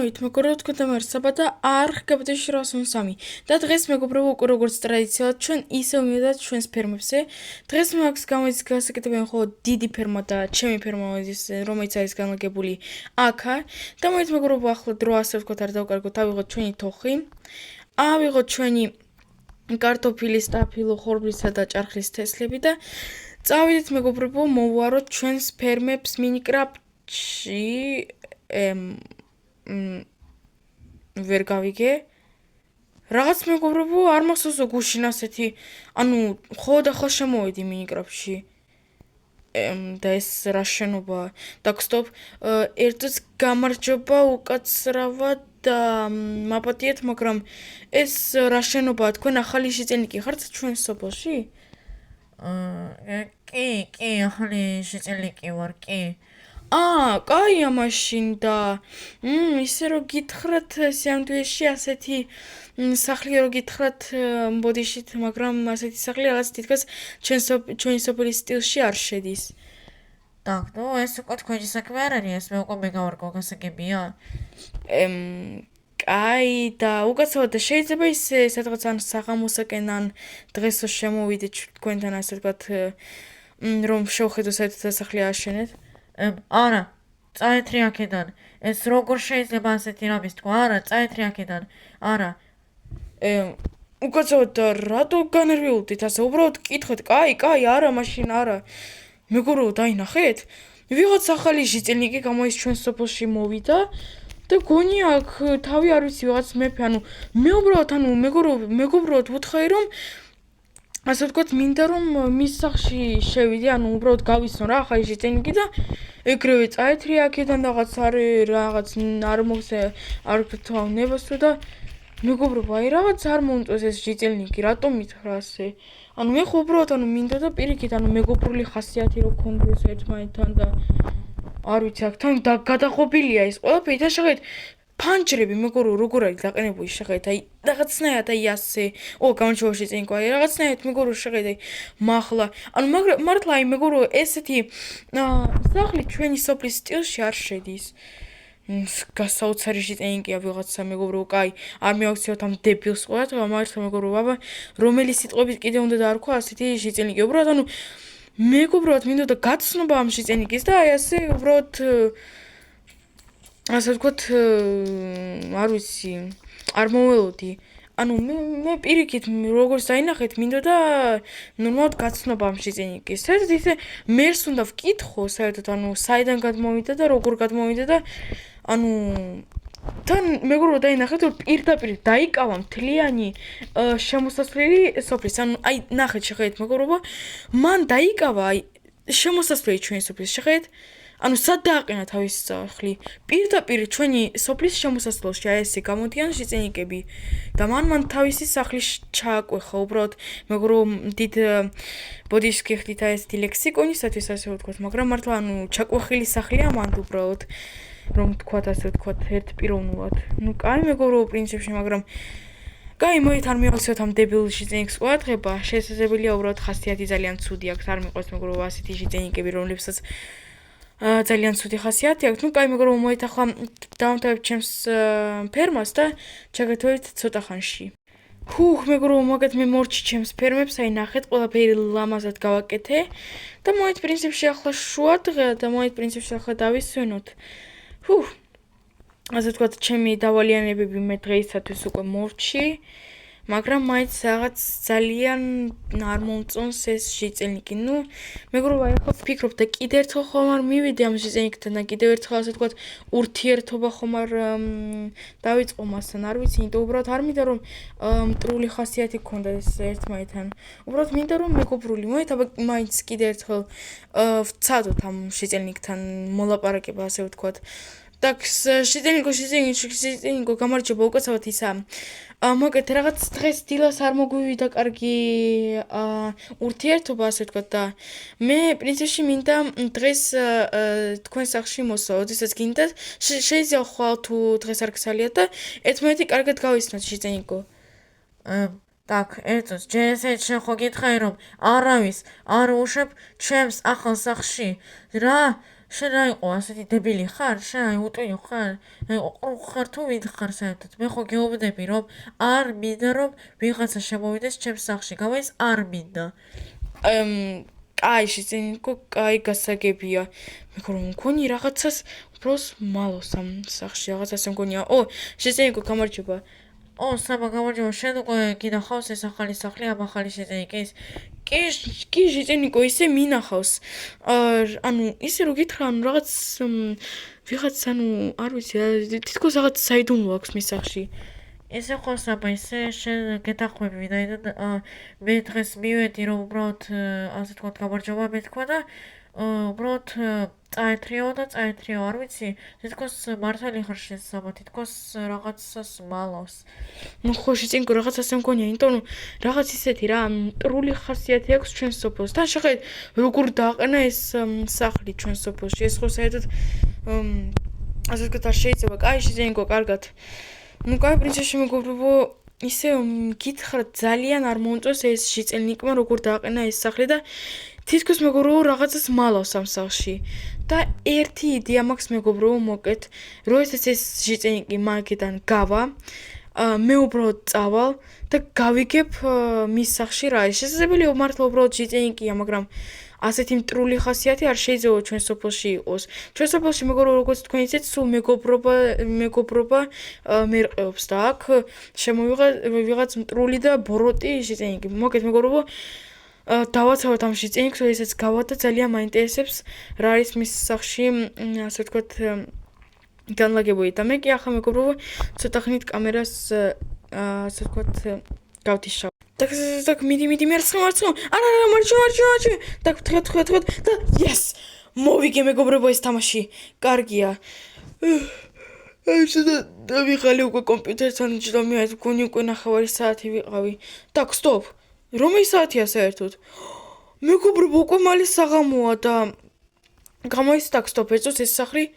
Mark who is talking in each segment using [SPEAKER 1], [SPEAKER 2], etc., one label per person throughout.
[SPEAKER 1] მოგესალმებით, მეგობრებო, თქვენთან ვარსაბა და არ გაბედეში 803 და დღეს მეგობრებო, უკვე როგორც ტრადიციულად ჩვენ ისევ მივედით ჩვენს ფერმებზე. დღეს მაქვს გამოდის გასაკეთებელი მხოლოდ დიდი ფერმა და ჩემი ფერმა, რომელიც არის განლაგებული აქა და მოით მეგობრებო, ახლა დრო ასე ვთქვათ, არ დავკარგოთ, ავიღოთ ჩვენი თოხი, ავიღოთ ჩვენი კარტოფილის, ტაფილო, ხორბლისა და ჭარხლის თესლები და წავიდეთ მეგობრებო, მოვუაროთ ჩვენს ფერმებს მინიკრაფტში. ვერ გავიგე. რაღაც მეგობრებო, არ მახსოვსო გუშინ ასეთი, ანუ ხო და ხო შემოვედი მინიკრაფტში. და ეს რა შენობაა? დაგსტოპ, ერთად გამარჯობა უკაცრავად და მაპატიეთ, მაგრამ ეს რა შენობაა? თქვენ ახალი შეწელნიკი ხართ ჩვენ სოფელში?
[SPEAKER 2] კი, ახალი შეწელნიკი ვარ, კი.
[SPEAKER 1] კაია მაშინ და ისე რომ გითხრათ სამდვიჩში ასეთი სახლი რომ გითხრათ ბოდიშით, მაგრამ ასეთი სახლი რაღაც თითქოს ჩვენი სოფლის სტილში არ შედის.
[SPEAKER 2] Так, ну ეს უკვე თქვენი საქმე არ არის, ეს მე უკვე მეგავარკო გასაგებია.
[SPEAKER 1] კაი და უკაცრავად და შეიძლება ისე სადღაც ან საღამოსაკენ ან დღესო შემოვიდეთ თქვენთან ასე ვთქვათ, რომ შევხედოთ საერთოდ სახლი ააშენეთ.
[SPEAKER 2] არა, წაეთრი აქედან. ეს როგორ შეიძლება ასეთი რამის თქვა? არა, წაეთრი აქედან. არა.
[SPEAKER 1] უკაცრავად და რატო განერვიულდით ასე? უბრალოდ კითხეთ, კაი, არა, მაშინ არა. მეგობრებო, დაინახეთ? ვიღაც ახალი შეწელნიკი გამოდის ჩვენ სოფელში მოვიდა და გონია აქ თავი არ ვიცი ვიღაც მეფე, ანუ მე უბრალოდ მეგობრებოდ ვუთხარი რომ ასე ვთქვათ, მინდა რომ მის სახლში შევიდე, ანუ უბრალოდ გავისმო რა ახალი შეწელნიკი და ეგრევე წაეთრი აქედან რაღაც არ მოგზე არ გთავნებასო და მეგობრებო, აი რაღაც არ მომწონს ეს შეწელნიკი, რატომ მითხრა ასე? ანუ მე ხო უბრალოდ მინდა და პირიქით, მეგობრული ხასიათი რო გქონდეს ერთმანეთთან და არ ვიცი, აქ თან გადაღობილია ეს ყველაფერი და შეხედეთ ფანჯრები მეგობრებო როგორ არის დაყენებული, შეხედეთ, აი რაღაცნაირად აი ასე. გამარჯობა შეწელნიკო, აი რაღაცნაირად მეგობრებო შეხედეთ, აი მაღლა. ანუ მართლა აი მეგობრებო, ესეთი სახლი ჩვენი სოფლის სტილში არ შედის. გასაოცარი შეწელნიკია ვიღაცა მეგობრებო, კაი, არ მივაქციოთ ამ დებილს ყველათ, მართლა მეგობრებო, აბა რომელი სიტყვებით კიდე უნდა დაარქვა ასეთი შეწელნიკი. უბრალოდ მეგობრებოდ მინდოდა და გაცნობა ამ შეწელნიკის და აი ასე უბრალოდ ასე ვთქვათ, არ ვიცი, არ მოველოდი. ანუ მე პირიქით როგორც დაინახეთ, მინდოდა და ნორმალურად გაცნობა ამ შეწელნიკის. საერთოდ ისე მერს უნდა ვკითხო, საერთოდ საიდან გადმოვიდა და როგორ გადმოვიდა და თან მეგობრებო დაინახეთ, რომ პირდაპირ დაიკავა მთლიანი შემოსასვლელი სოფლის. აი ნახეთ, შეხედეთ მეგობრებო, მან დაიკავა აი შემოსასვლელი ჩვენი სოფლის, შეხედეთ. სად დააყენა თავისი სახლი? პირდაპირ ჩვენი სოფლის შემოსასვლელში აი ესე გამოდიან შეწელნიკები და მან თავისი სახლის ჩააკვეხა. უბრალოდ მეგობრებო, დიდ ბოდიშს გიხდით აი ესეთი ლექსიკონისათვის ასე ვთქვათ, მაგრამ მართლა ჩაკვეხილი სახლია მანდ უბრალოდ რომ თქვათ ასე ვთქვათ ერთპიროვნულად. კაი მეგობრებო პრინციპში, მაგრამ კაი, მოით არ მივაქციოთ ამ დებილ შეწელნიკს ყურადღება. შესაძლებელია უბრალოდ ხასიათი ძალიან ცუდი აქვს, არ მიყვარს მეგობრებო ასეთი შეწელნიკები, რომლებსაც ძალიან ცუდი ხასიათი აქვს. კაი მეგობრებო, მოით ახლა დავამთავრებთ ჩემს ფერმას და ჩაგერთვებით ცოტა ხანში. მეგობრებო, მოგეთ მე მორჩი ჩემს ფერმებს, აი ნახეთ, ყველაფერი ლამაზად გავაკეთე და მოით პრინციპში ახლა შუა დღეა და მოით პრინციპში ახლა დავისვენოთ. ასე ვთქვათ, ჩემი დავალიანებები მე დღეისათვის უკვე მორჩი, მაგრამ მაინც რაღაც ძალიან არ მომწონს ეს შეწელნიკი. მეგობრებო, აი ახლა ვფიქრობ და კიდევ ერთხელ ხომ არ მივიდე ამ შეწელნიკთან და კიდევ ერთხელ ასე ვთქვათ, ურთიერთობა ხომ არ დავიწყო მასთან, არ ვიცი, იმიტომ უბრალოდ არ მინდა რომ მტრული ხასიათი გქონდეს ერთმანეთთან. უბრალოდ მინდა რომ მეგობრული. მოით აბა მაინც კიდევ ერთხელ ვცადოთ ამ შეწელნიკთან მოლაპარაკება, ასე ვთქვათ. Так, შეწელნიკო, გამარჯობა, უკაცრავად ისა. მოგეთ რაღაც დღეს დილას არ მოგვივიდა კარგი ურთიერთობა, ასე ვთქვათ და მე პრინციპში მინდა დღეს თქვენ სახლში მოსვლა, როდესაც გინდათ, შეიძლება ხვალ თუ დღეს არ გცალიათ და ერთმანეთი კარგად გავისმოთ შეწელნიკო.
[SPEAKER 2] Так, ერთოს ჯერ ესე შენ ხო გითხარი რომ არავის არ უშვებ ჩემს ახალ სახლში. რა შენ რა იყო ასეთი დებილი ხარ? შენ აი უტვიო ხარ? აი ოყრუ ხარ თუ ვინ ხარ საერთოდ? მე ხო გეუბნები რომ არ მინდა რომ ვიღაცა შემოვიდეს ჩემს სახლში. გამაის არ მინდა.
[SPEAKER 1] კაი შეძენიკო კაი გასაგებია მე რომ მგონი რაღაცას უბრალოდ მალოს ამ სახში რაღაცას მგონია შეძენიკო გამარჯობა
[SPEAKER 2] საბა გამარჯობა შენ უკვე გინახავს ეს ახალი სახლი ამ ახალი შეძენიკის?
[SPEAKER 1] კი შეძენიკო ისე მინახავს ანუ ისე რომ გითხრა ანუ რაღაც ვიღაც ანუ არ ვიცი თითქოს რაღაც საიდუმლო აქვს მის სახში
[SPEAKER 2] ესე ხო საბა ისე შენ გეთახვები ვინაიდან მე დღეს მივედი რომ უბრალოდ ასე თქვა გამარჯობა მეთქვა და უბრალოდ წაეთრიო და წაეთრიო არ ვიცი თითქოს მართალი ხარ შენ საბა თითქოს რაღაცას მალავს
[SPEAKER 1] ნუ ხო შეძენიკო რაღაც ასე მგონია იმიტომ რომ რაღაც ისეთი რა მტრული ხასიათი აქვს ჩვენ სოფელს და შეხედეთ როგორ დააყენა ეს სახლი ჩვენ სოფელში ეს ხო საერთოდ ასე ვთქვათ არ შეიძლება კაი შეძენიკო კარგად ну кай პრინცესში მეგობრებო ისე გითხრათ ძალიან არ მომწონს ეს შეწელნიკმა როგორ დააყენა ეს სახლი და თითქოს მეგობრებო რაღაცას მალავს ამ სახლში და ერთი იდეა მაქვს მეგობრებო მოკეთ როდესაც ეს შეწელნიკი მაგიდან გავა მე უბრალოდ წავალ და გავიგებ მის სახლში რა არის შესაძლებელია მართლა უბრალოდ შეწელნიკია მაგრამ ასეთი მტრული ხასიათი არ შეიძლება ჩვენ სოფელში იყოს. ჩვენ სოფელში მეგობრებო როგორც თქვენ იცით, სულ მეგობრობა მერყეობს და აქ შემოვიღა ვიღაც მტრული და ბოროტი შეწენიკი. მოგეთ მეგობრებო დავაცავოთ ამ შეწენიკს, როდესაც გავა და ძალიან მაინტერესებს რა არის მის სახლში, ასე ვთქვათ განლაგებული და მე კი ახლა მეგობრებო ცოტა ხნით კამერას ასე ვთქვათ გავთიშავ. Так, მიდი მარცხნივ. არა, მარჯვენა. Так, თხეთ და yes! მოვიგე მეგობრებო ეს თამაში. კარგია. და ვიღალი უკვე კომპიუტერთან ჯდომია, გონი უკვე 9 საათი ვიყავი. Так, სტოპ. რომელი საათია საერთოდ? მეგობრებო, უკვე მალე საღამოა და გამოიცა так, სტოპ, ეწოს ეს სახლი.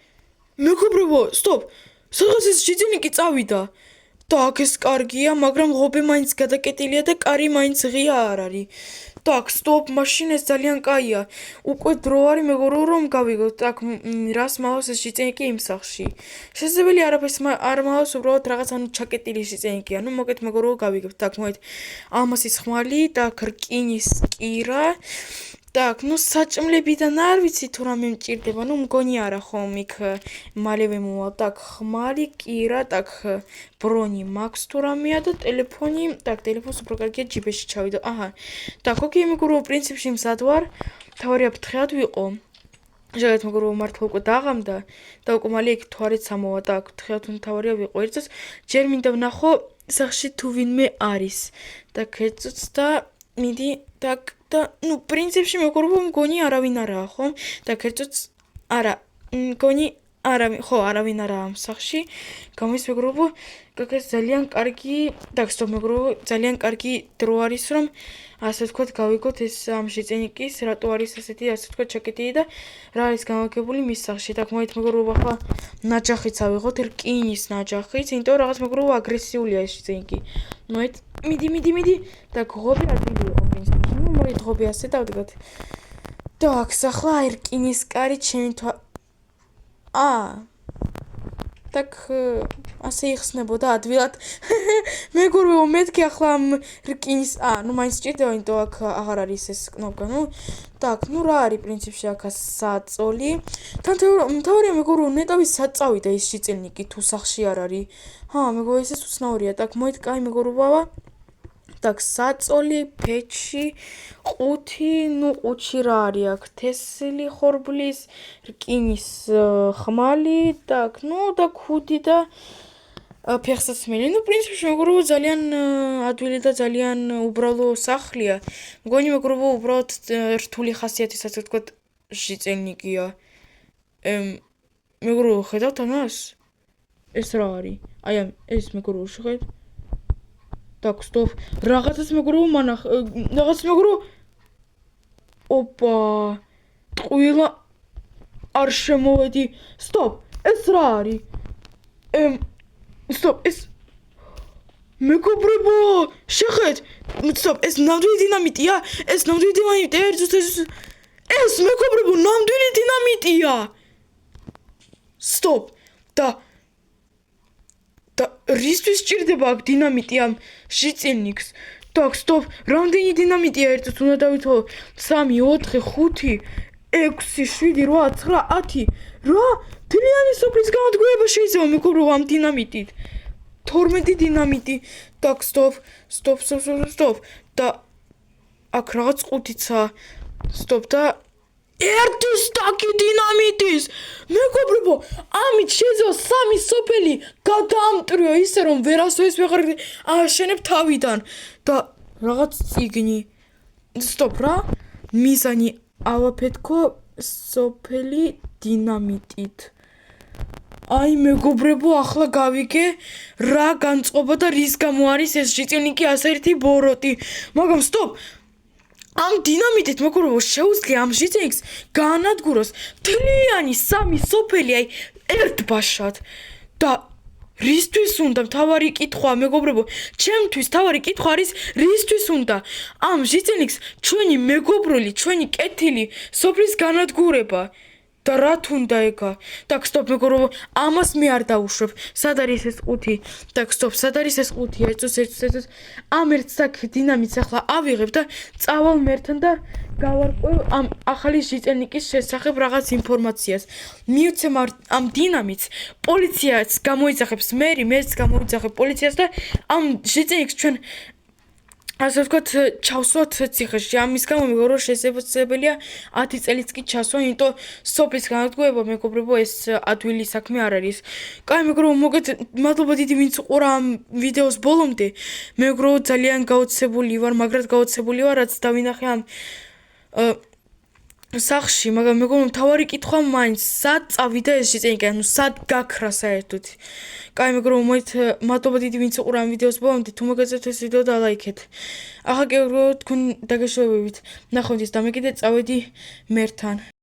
[SPEAKER 1] მეგობრებო, სტოპ. სადღაც ეს შეძენიკი წავიდა. Так, ეს კარგია, მაგრამ ღობე მაინც გადაკეტილია და კარი მაინც ღია არ არის. Так, სტოპ, მაშინ ეს ძალიან კაია. უკვე დრო არის მეგობრებო რომ გავიგოთ. Так, რას მალავს ეს შეწენიკი იმ სახლში? შესაძლებელია არაფერს არ მალავს, უბრალოდ რაღაც ანუ ჩაკეტილი შეწენიკია. ნუ მოკეთ მეგობრებო გავიგებთ. Так, მოეთ ალმასის ხმალი და რკინის კირა. Так, ну საჭმლებიდან არ ვიცი თუ რამე მჭირდება, ну მგონი არა ხომ იქ მალევე მოვალ. Так, ხმალი, კირა, так, ბრონი მაქვს თუ რამეა და ტელეფონი, так, ტელეფონს უფრო კარგია ჯიბეში ჩავიდო. აჰა. Так, ოკეი მეგობრებო, პრინციპში მზად ვარ. თავარია ფრთხილად ვიყო. შეგეთ მეგობრებო, მართლა უკვე დაღამდა და უკვე მალე იქ თვარით სამოვა. Так, ფრთხილად თავარია ვიყო. ერთს ჯერ მინდა ვნახო სახში თუ ვინმე არის. Так, ეწოც და მიდი, так და ну პრინციპში მეგობრებო მგონი არავინ არაა ხომ და კერძოც არა მგონი არავინ არაა ამ სახლში გამოის მეგობრებო გაკეთე ძალიან კარგი დაგსტო მეგობრებო ძალიან კარგი დრო არის რომ ასე ვთქვათ გავიგოთ ეს ამ შეწენიკის რატო არის ასეთი ასე ვთქვათ ჩაკეტილი და რა არის გამაგებული მის სახლში და მოით მეგობრებო ახლა ნაჯახიც ავიღოთ რკინის ნაჯახიც იმიტომ რაღაც მეგობრებო აგრესიულია ეს შეწენიკი მოით მიდი და ღობე ადვილი იყო პრინციპში ну მოით ღობე ასე დავდგათ так ახლა აი რკინის კარი ჩემი так ასე იხსნებოდა ადვილად მეგობრებო მეთქი ახლა რკინის ну მაინც ჭირდება იმიტომ აქ აღარ არის ეს კნოპკა ну так ну რა არის პრინციპში აქ საწოლი თავარია მეგობრებო ნეტავი საწავიდა ის შეწელნიკი თუ სახში არ არის მეგობრებო ეს უცნაურია так მოით კაი მეგობრებო так საწოლი ფეჩი ყუთი ну ყუთში რა არის აქ თესლი ხორბლის რკინის ხმალი так ну და ქუდი და ფეხსაცმელი ну პრინციპში მეგობრებო ძალიან ადვილი და ძალიან უბრალო სახლია მგონი მეგობრებო უბრალოდ რთული ხასიათის ასე ვთქვათ შეწელნიკია მეგობრებო ხედავთ ამას ეს რა არის აი ეს მეგობრებო შეხედეთ так стоп რაღაცას მეგობრებო მანახ რაღაც მეგობრებო ოპა ტყუილა არ შემოვედი стоп ეს რა არის стоп ეს მეგობრებო შეხედეთ стоп ეს ნამდვილი დინამიტია ეს მეგობრებო ნამდვილი დინამიტია Stop. და რისთვის სჭირდება აქ დინამიტი ამ შიწილნიკს? Так, stop. რამდენი დინამიტია ერთად უნდა დავითვალო? 3, 4, 5, 6, 7, 8, 9, 10. რა? თლიანი სოფლის განადგურება შეიძლება მეგობრო ამ დინამიტით. 12 დინამიტი. Так, stop. და აქ რაღაც ყუთიცა. Stop და ერთი სტაკი დინამიტის. მეგობრებო, ამით შეიძლება 3 სოფელი გადაამტრიო ისე რომ ვერასოდეს ვეღარ ააშენებ თავიდან. და რაღაც წიგნი. Stop რა. მიზანი ავაფეთქო სოფელი დინამიტით. აი მეგობრებო, ახლა გავიგე რა განწყობა და რის გამო არის ეს შიწილნიკი ასეთი ბოროტი. მაგრამ stop. ამ დინამიტით მეგობრებო შეუძლია ამ შიწილნიკს გაანადგუროს თლიანი 3 სოფელი აი ერთბაშად. და რისთვის უნდა მთავარი კითხვა მეგობრებო? ჩემთვის მთავარი კითხვა არის რისთვის უნდა ამ შიწილნიკს ჩვენი მეგობრული, ჩვენი კეთილი სოფლის განადგურება? და რა თუნდა ეგა? Так, stop მეგობრებო, ამას მე არ დავუშვებ. სად არის ეს ყუთი? Так, stop, სად არის ეს ყუთი? ერთს. ამ ერთ საკ დინამიტს ახლა ავიღებ და წავალ მერთან და გავარკვევ ამ ახალი შიწილნიკის შესახებ რაღაც ინფორმაციას. მივცემ ამ დინამიტს, პოლიციაც გამოიძახებს მერც გამოიძახებ პოლიციას და ამ შიწილნიკს ჩვენ ასე ვთქვათ, ჩავსვათ ციხეში. ამის გამო მეგობრო შესაძლებელია 10 წელიც კი ჩასვა, იმიტომ სოფლის განადგურება მეგობრებო ეს ადვილი საქმე არ არის. კაი მეგობრებო, მოგეთ მადლობა დიდი ვინც უყურა ამ ვიდეოს ბოლომდე. მეგობრებო, ძალიან გაოცებული ვარ, მაგრად გაოცებული ვარ, რაც დავინახე ამ სახში, მაგრამ მეგობრებო, მთავარი კითხვა მაინც სად წავიდა ეს შიწილნიკი, ანუ სად გაქრა საერთოდ. კაი მეგობრებო, მადლობა დიდი ვინც უყურა ამ ვიდეოს ბოლომდე, თუ მოგეწონათ ეს ვიდეო და ლაიქეთ. ახლა კი მეგობრებო, თქვენ დაგეშვებებით. ნახვამდის და მე კიდე წავედი მერთან.